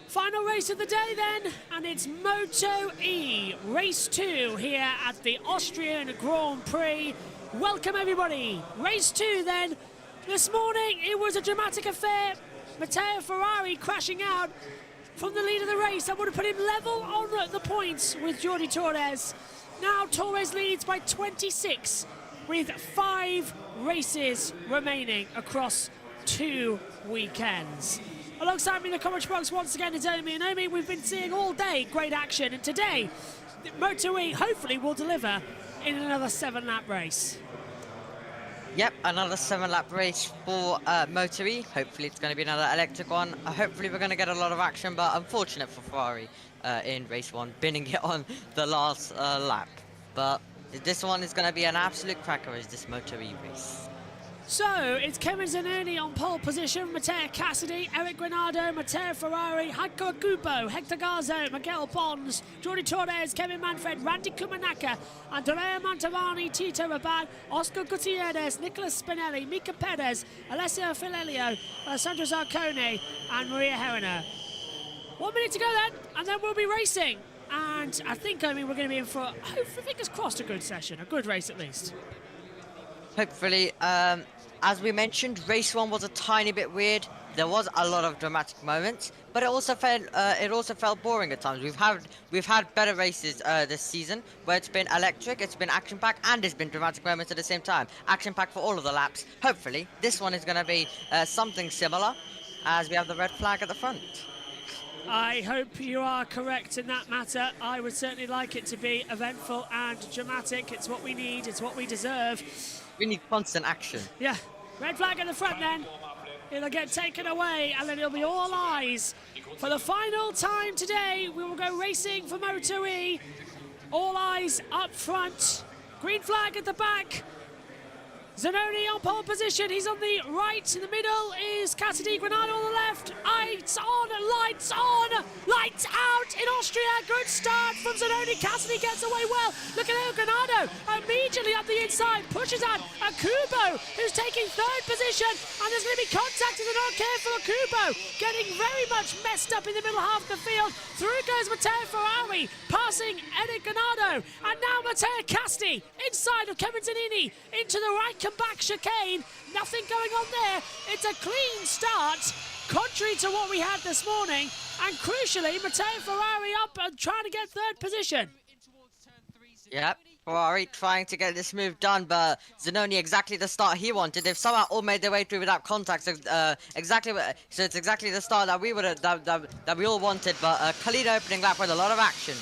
Final race of the day then, and it's MotoE Race 2 here at the Austrian Grand Prix. Welcome everybody. Race 2 then. This morning it was a dramatic affair. Matteo Ferrari crashing out from the lead of the race. I would have put him level on the points with Jordi Torres. Now Torres leads by 26 with 5 races remaining across 2 weekends. Alongside me in the commentary box once again is Omi, and Omi, we've been seeing all day great action, and today MotoE hopefully will deliver in another 7-lap race. Yep, another 7-lap race for MotoE. Hopefully it's going to be another electric one. Hopefully we're going to get a lot of action, but unfortunate for Ferrari in race 1, binning it on the last lap. But this one is going to be an absolute cracker, is this MotoE race. So, it's Kevin Zanoni on pole position, Matteo Cassidy, Eric Granado, Matteo Ferrari, Heiko Kubo, Hector Garzo, Miguel Pons, Jordi Torres, Kevin Manfred, Randy Kumanaka, Andrea Mantovani, Tito Rabat, Oscar Gutierrez, Nicolas Spinelli, Mika Perez, Alessio Filelio, Alessandro Zarcone, and Maria Herrera. 1 minute to go then, and then we'll be racing. And I think, we're going to be in for, hopefully, fingers crossed, a good session, a good race at least. Hopefully, as we mentioned, race 1 was a tiny bit weird. There was a lot of dramatic moments, but it also felt boring at times. We've had better races this season where it's been electric, it's been action-packed, and there's been dramatic moments at the same time. Action-packed for all of the laps. Hopefully, this one is going to be something similar, as we have the red flag at the front. I hope you are correct in that matter. I would certainly like it to be eventful and dramatic. It's what we need, it's what we deserve. We need constant action. Yeah, red flag at the front then. It'll get taken away and then it'll be all eyes. For the final time today, we will go racing for MotoE. All eyes up front. Green flag at the back. Zanoni on pole position, he's on the right. In the middle is Cassidy, Granado on the left. Lights on, lights out in Austria. Good start from Zanoni. Cassidy gets away well. Look at Granado immediately up the inside, pushes out Kubo, who's taking 3rd position. And there's going to be contact if they're not careful. Kubo getting very much messed up in the middle half of the field. Through goes Matteo Ferrari, passing Eric Granado. And now Matteo Cassidy inside of Kevin Zanini into the right. Back chicane, nothing going on there. It's a clean start, contrary to what we had this morning. And crucially, Matteo Ferrari up and trying to get 3rd position. Yep, Ferrari trying to get this move done, but Zanoni exactly the start he wanted. They've somehow all made their way through without contact. So it's exactly the start that we would have that we all wanted. But clean opening lap with a lot of action.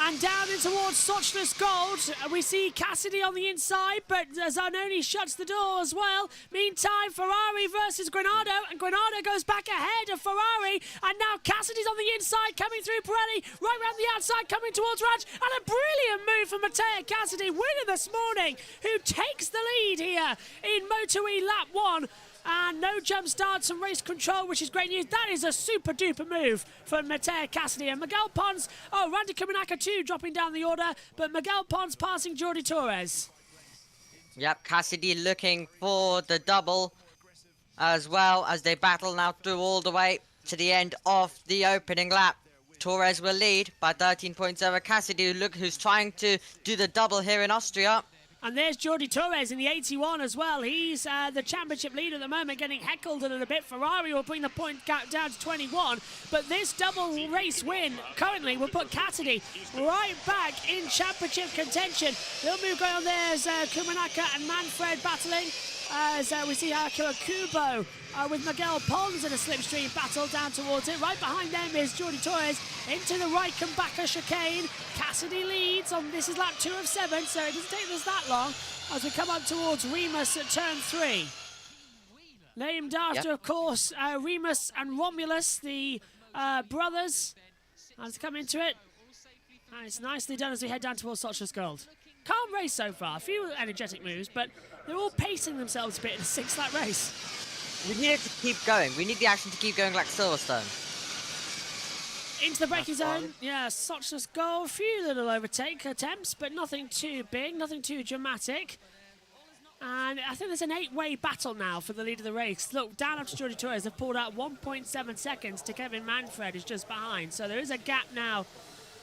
And down in towards Sochless Gold, we see Cassidy on the inside, but Zanoni shuts the door as well. Meantime, Ferrari versus Granado, and Granado goes back ahead of Ferrari, and now Cassidy's on the inside, coming through Pirelli, right round the outside, coming towards Raj, and a brilliant move from Matteo Cassidy, winner this morning, who takes the lead here in MotoE Lap 1. And no jump starts and race control, which is great news. That is a super duper move for Matteo Cassidy. And Miguel Pons, Randy Kumanaka too, dropping down the order, but Miguel Pons passing Jordi Torres. Yep, Cassidy looking for the double as well as they battle now through all the way to the end of the opening lap. Torres will lead by 13 points over Cassidy, who's trying to do the double here in Austria. And there's Jordi Torres in the 81 as well. He's the championship leader at the moment, getting heckled a little bit. Ferrari will bring the point gap down to 21. But this double race win currently will put Cassidy right back in championship contention. Little move going on there as Kumanaka and Manfred battling. As we see Akira Kubo with Miguel Pons in a slipstream battle down towards it. Right behind them is Jordi Torres into the right Kumbaka chicane. Cassidy leads on, this is lap 2 of 7, so it doesn't take us that long as we come up towards Remus at turn 3. Named after, of course, Remus and Romulus, the brothers, as come into it. And it's nicely done as we head down towards Sochless Gold. Calm race so far, a few energetic moves, but they're all pacing themselves a bit in a 6-lap race. We need it to keep going. We need the action to keep going like Silverstone. Into the braking zone. Yeah, Sochless Gold. A few little overtake attempts, but nothing too big, nothing too dramatic. And I think there's an 8-way battle now for the lead of the race. Look, down after Jordi Torres have pulled out 1.7 seconds to Kevin Manfred, who's just behind. So there is a gap now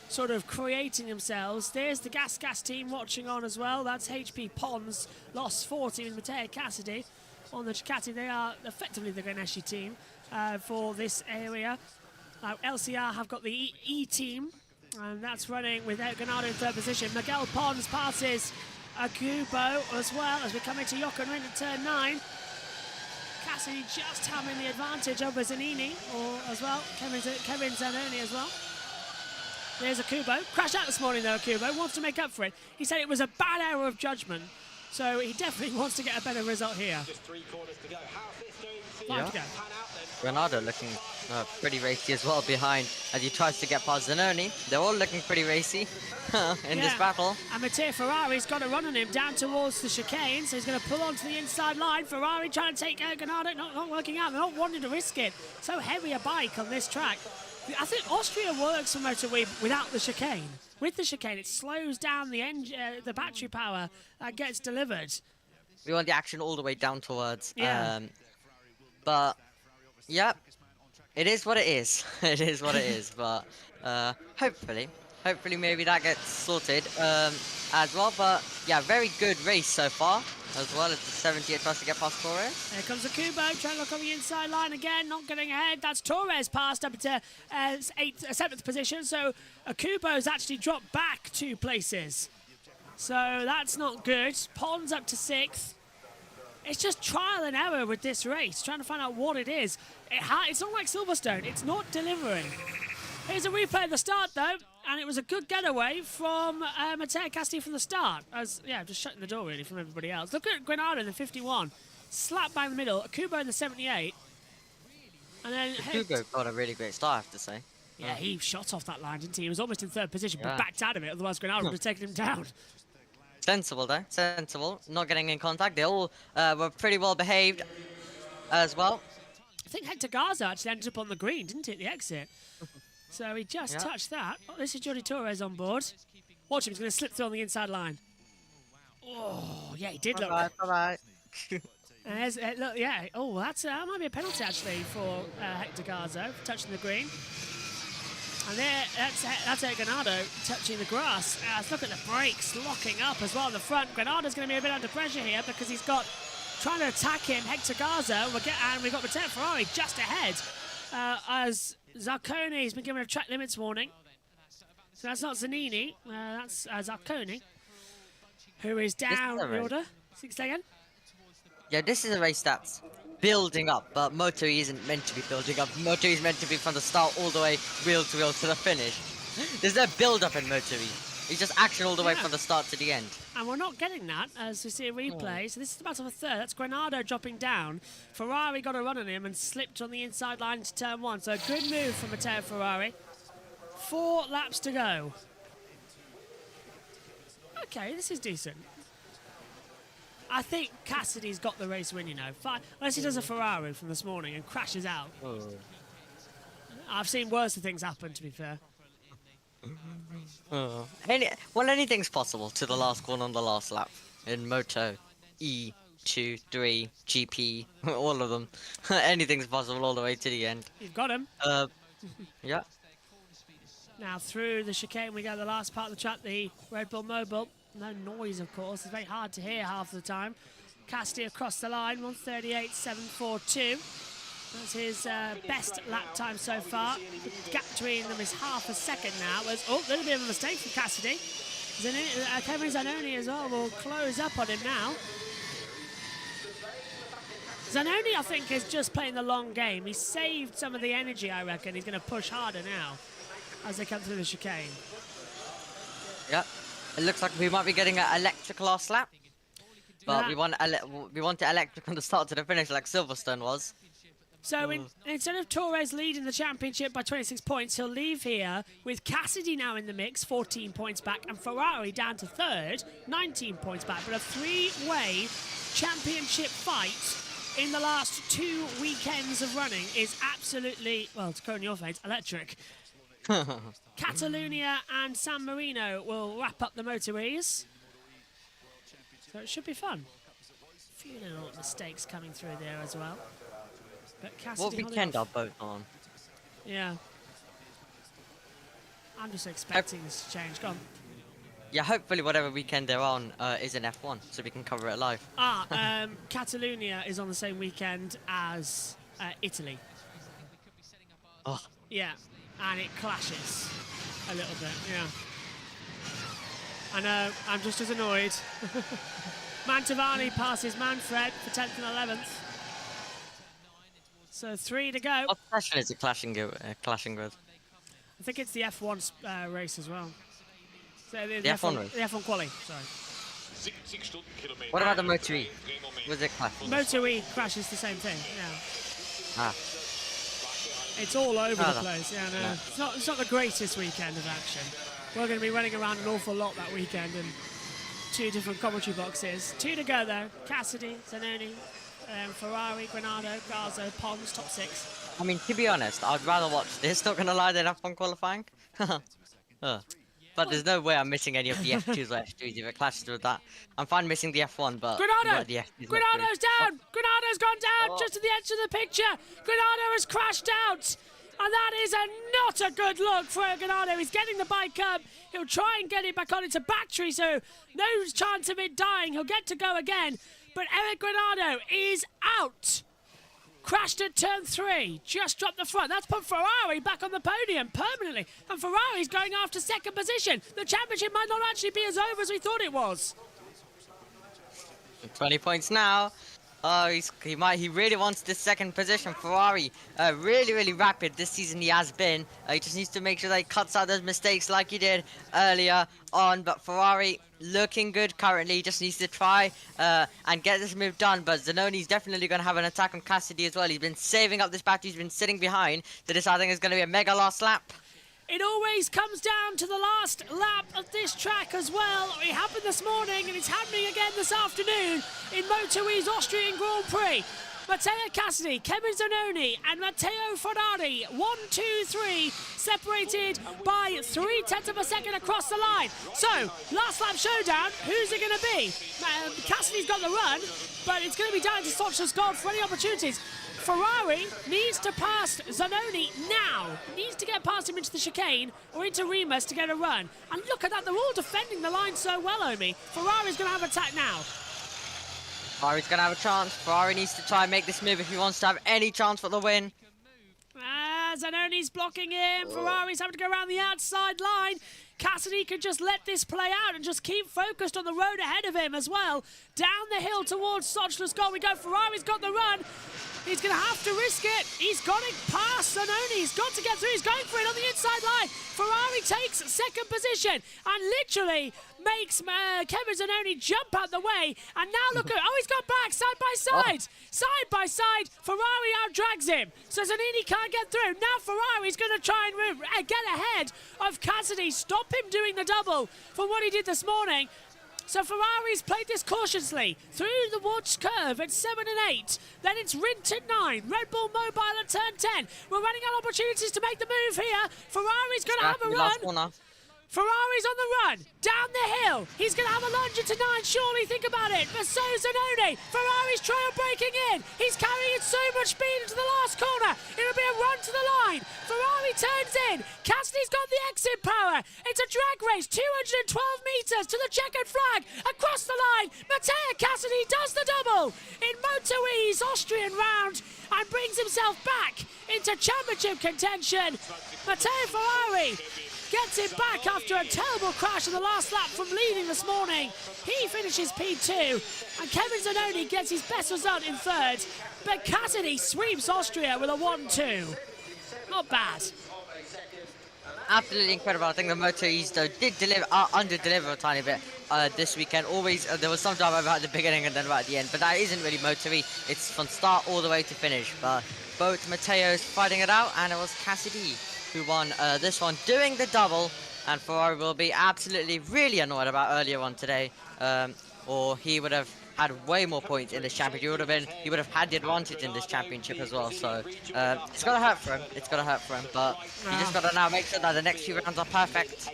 sort of creating themselves. There's the Gas team watching on as well. That's HP Pons, lost 40 with Matteo Cassidy on the Ducati. They are effectively the Ganeshi team for this area. LCR have got the E team, and that's running with Ganado in third position. Miguel Pons passes Akubo as well as we come into Jochen Rindt at turn 9. Cassidy just having the advantage over Zanini, or as well, Kevin Zanoni as well. There's Akubo. Crashed out this morning though, Akubo. Wants to make up for it. He said it was a bad error of judgment, so he definitely wants to get a better result here. Just 3 corners to go. How's this doing? Yeah. To go. Granado looking pretty racy as well behind as he tries to get past Zanoni. They're all looking pretty racy in this battle. And Matteo Ferrari's got a run on him down towards the chicane, so he's going to pull onto the inside line. Ferrari trying to take Granado, not working out. They're not wanting to risk it. So heavy a bike on this track. I think Austria works for MotoE without the chicane. With the chicane, it slows down the the battery power that gets delivered. We want the action all the way down towards. Yeah. But, yep, it is what it is. It is what it is. But hopefully maybe that gets sorted as well. But yeah, very good race so far as well. It's the 70th tries to get past Torres. Here comes Akubo trying to look on the inside line again, not getting ahead. That's Torres passed up to 7th position. So Akubo's actually dropped back 2 places. So that's not good. Pons up to 6th. It's just trial and error with this race, trying to find out what it is. It's not like Silverstone. It's not delivering. Here's a replay of the start, though, and it was a good getaway from Matteo Cassidy from the start. Just shutting the door, really, from everybody else. Look at Granado in the 51. Slap bang in the middle. Akubo in the 78. And then... Hugo got a really great start, I have to say. Yeah, he shot off that line, didn't he? He was almost in 3rd position, but backed out of it. Otherwise, Granado would have taken him down. Sensible though, sensible. Not getting in contact. They all were pretty well behaved as well. I think Hector Garza actually ended up on the green, didn't he, at the exit? So he just touched that. Oh, this is Jordi Torres on board. Watch him, he's going to slip through on the inside line. Oh, yeah, he did look. Bye-bye. Look, yeah. Oh, that might be a penalty actually for Hector Garza for touching the green. And there, that's Granado touching the grass. Let's look at the brakes locking up as well in the front. Granado's going to be a bit under pressure here because he's got trying to attack him, Hector Garza. And we've got Matteo Ferrari just ahead as Zarcone has been given a track limits warning. So that's not Zanini, that's Zarcone, who is down the order. 6th again. Yeah, this is a race that's building up, but MotoE isn't meant to be building up. MotoE is meant to be from the start all the way wheel to wheel to the finish. There's no build up in MotoE. It's just action all the way from the start to the end. And we're not getting that as we see a replay. So this is the battle for 3rd. That's Granado dropping down. Ferrari got a run on him and slipped on the inside line to turn 1. So a good move from Matteo Ferrari. 4 laps to go. Okay, this is decent. I think Cassidy's got the race win, you know. Unless he does a Ferrari from this morning and crashes out. I've seen worse things happen, to be fair. Anything's possible to the last corner on the last lap in Moto, E, 2, 3, GP, all of them. Anything's possible all the way to the end. You've got him. Yeah. Now through the chicane we go the last part of the track, the Red Bull Mobile. No noise, of course. It's very hard to hear half the time. Cassidy across the line, 1:38.742. That's his best lap time so far. The gap between them is half a second now. A little bit of a mistake from Cassidy. Kevin Zanoni as well will close up on him now. Zanoni, I think, is just playing the long game. He saved some of the energy, I reckon. He's going to push harder now as they come through the chicane. Yeah. It looks like we might be getting an electric last lap. But we want it electric from the start to the finish like Silverstone was. So instead of Torres leading the championship by 26 points, he'll leave here with Cassidy now in the mix, 14 points back, and Ferrari down to 3rd, 19 points back. But a 3-way championship fight in the last 2 weekends of running is absolutely, well, to go in your face, electric. Catalunya and San Marino will wrap up the MotoEs. So it should be fun. few little mistakes coming through there as well. But Cassidy What holding weekend off. are both on? Yeah. I'm just expecting this to change. Go on. Yeah, hopefully whatever weekend they're on is an F1, so we can cover it live. Catalonia is on the same weekend as Italy. Oh, Yeah, and it clashes a little bit, yeah. I know, I'm just as annoyed. Mantovani passes Manfred for 10th and 11th. So 3 to go. what session is it clashing with? I think it's the F1 race as well. So the F1 race? The F1 quali, sorry. What about the MotoE? Was it clashing? MotoE crashes the same thing, yeah. Ah, It's all over the that- place, yeah, no. no. It's not the greatest weekend of action. We're going to be running around an awful lot that weekend in 2 different commentary boxes. 2 to go though. Cassidy, Zanoni, Ferrari, Granado, Garza, Pons, top 6. I mean, to be honest, I'd rather watch this, not gonna lie, than F1 qualifying. But there's no way I'm missing any of the F2s or F3s if it clashes with that. I'm fine missing the F1, but Granado! the F2s Granado's down! Granado's gone down Oh. just at the edge of the picture. Granado has crashed out. And that is not a good look for Granado. He's getting the bike up. He'll try and get it back on. It's a battery, so no chance of it dying. He'll get to go again. But Eric Granado is out. Crashed at turn 3. Just dropped the front. That's put Ferrari back on the podium permanently. And Ferrari's going after second position. The championship might not actually be as over as we thought it was. 20 points now. Oh, he really wants this second position. Ferrari, really rapid this season he has been. He just needs to make sure that he cuts out those mistakes like he did earlier on. But Ferrari looking good currently. He just needs to try and get this move done. But Zanoni's definitely going to have an attack on Cassidy as well. He's been saving up this battery. He's been sitting behind. So this, I think, is going to be a mega last lap. It always comes down to the last lap of this track as well. It happened this morning and it's happening again this afternoon in MotoE's Austrian Grand Prix. Matteo Cassidy, Kevin Zanoni and Matteo Ferrari, 1, 2, 3, separated by 3/10 of a second across the line. So, last lap showdown, who's it going to be? Cassidy's got the run, but it's going to be down to Socha's God for any opportunities. Ferrari needs to pass Zanoni now. Needs to get past him into the chicane or into Remus to get a run. And look at that, they're all defending the line so well, Omi. Ferrari's going to have attack now. Ferrari's going to have a chance. Ferrari needs to try and make this move if he wants to have any chance for the win. Zanoni's blocking him. Ferrari's having to go around the outside line. Cassidy can just let this play out and just keep focused on the road ahead of him as well. Down the hill towards Socha's goal we go. Ferrari's got the run. He's going to have to risk it. He's got it past Zanoni. He's got to get through. He's going for it on the inside line. Ferrari takes second position and literally makes Kevin Zanoni jump out the way. And now look at, he's gone back side by side. Side by side, Ferrari outdrags him. So Zanini can't get through. Now Ferrari's going to try and get ahead of Cassidy. Stop him doing the double from what he did this morning. So Ferrari's played this cautiously through the watch curve at 7 and 8. Then it's Rint at 9. Red Bull Mobile at turn 10. We're running out of opportunities to make the move here. Ferrari's going to have a run. Ferrari's on the run, down the hill. He's going to have a lunge into 9, surely, think about it. But so Zanoni. Ferrari's trail breaking in. He's carrying so much speed into the last corner. It'll be a run to the line. Ferrari turns in. Cassidy's got the exit power. It's a drag race, 212 metres to the checkered flag. Across the line, Matteo Cassidy does the double in MotoE's Austrian round and brings himself back into championship contention. Matteo Ferrari gets it back after a terrible crash in the last lap from leading this morning. He finishes P2 and Kevin Zanoni gets his best result in third. But Cassidy sweeps Austria with a 1-2. Not bad. Absolutely incredible. I think the MotoEs though did deliver, under-deliver a tiny bit this weekend. Always, there was some drama about the beginning and then about the end, but that isn't really MotoE. It's from start all the way to finish. But both Matteo's fighting it out, and it was Cassidy who won this one, doing the double. And Ferrari will be absolutely really annoyed about earlier on today, or he would have had way more points in this championship. He would have had the advantage in this championship as well. So it's gonna hurt for him. It's gonna hurt for him, but he just gotta now make sure that the next few rounds are perfect.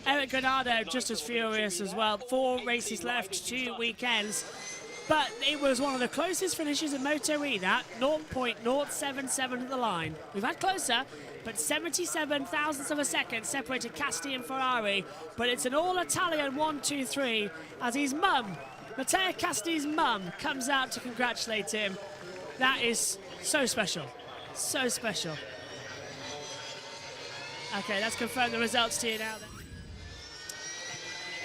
Eric Granado just as furious as well. 4 races left, 2 weekends. But it was one of the closest finishes in MotoE, that 0.077 at the line. We've had closer, but 77 thousandths of a second separated Casti and Ferrari. But it's an all-Italian 1-2-3 as his mum, Matteo Casti's mum, comes out to congratulate him. That is so special. So special. Okay, let's confirm the results to you now then.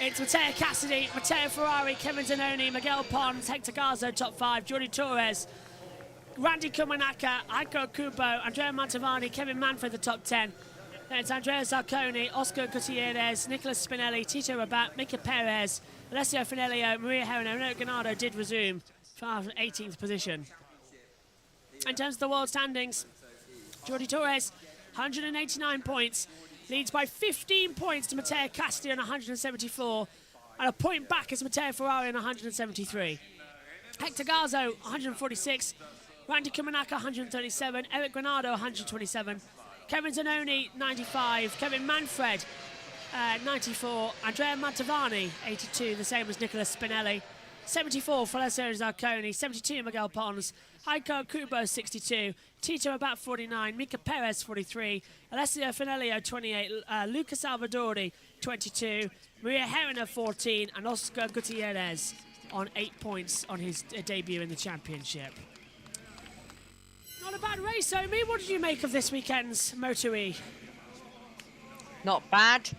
It's Matteo Cassidy, Matteo Ferrari, Kevin Zanoni, Miguel Pons, Hector Garza, top 5, Jordi Torres, Randy Kumanaka, Aiko Kubo, Andrea Mantovani, Kevin Manfred, the top 10. Then it's Andrea Zarconi, Oscar Gutierrez, Nicolas Spinelli, Tito Rabat, Mika Perez, Alessio Finelio, Maria Herrera, Renato Ganardo did resume for 18th position. In terms of the world standings, Jordi Torres, 189 points, leads by 15 points to Matteo Casti on 174, and a point back is Matteo Ferrari on 173. Hector Garzo, 146, Randy Kumanaka, 137, Eric Granado, 127, Kevin Zanoni, 95, Kevin Manfred, 94, Andrea Mantovani, 82, the same as Nicolas Spinelli, 74 for Alessio Zarconi, 72 Miguel Pons, Heiko Kubo 62, Tito about 49, Mika Perez 43, Alessio Finelio 28, Luca Salvadori 22, Maria Herrera 14, and Oscar Gutierrez on 8 points on his debut in the championship. Not a bad race, Omi. What did you make of this weekend's MotoE? Not bad,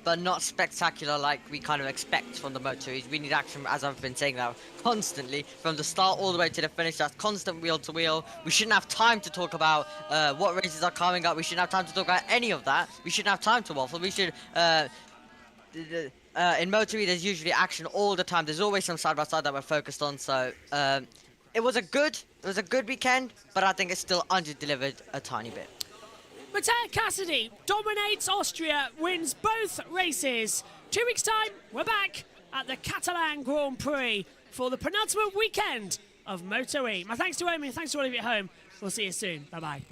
but not spectacular like we kind of expect from the MotoEs. We need action, as I've been saying now, constantly, from the start all the way to the finish. That's constant wheel to wheel. We shouldn't have time to talk about what races are coming up. We shouldn't have time to talk about any of that. We shouldn't have time to waffle. We should... in MotoE, there's usually action all the time. There's always some side-by-side that we're focused on, so... it was a good weekend, but I think it's still under-delivered a tiny bit. Matteo Cassidy dominates Austria, wins both races. 2 weeks' time, we're back at the Catalan Grand Prix for the penultimate weekend of MotoE. My thanks to Omi, thanks to all of you at home. We'll see you soon. Bye-bye.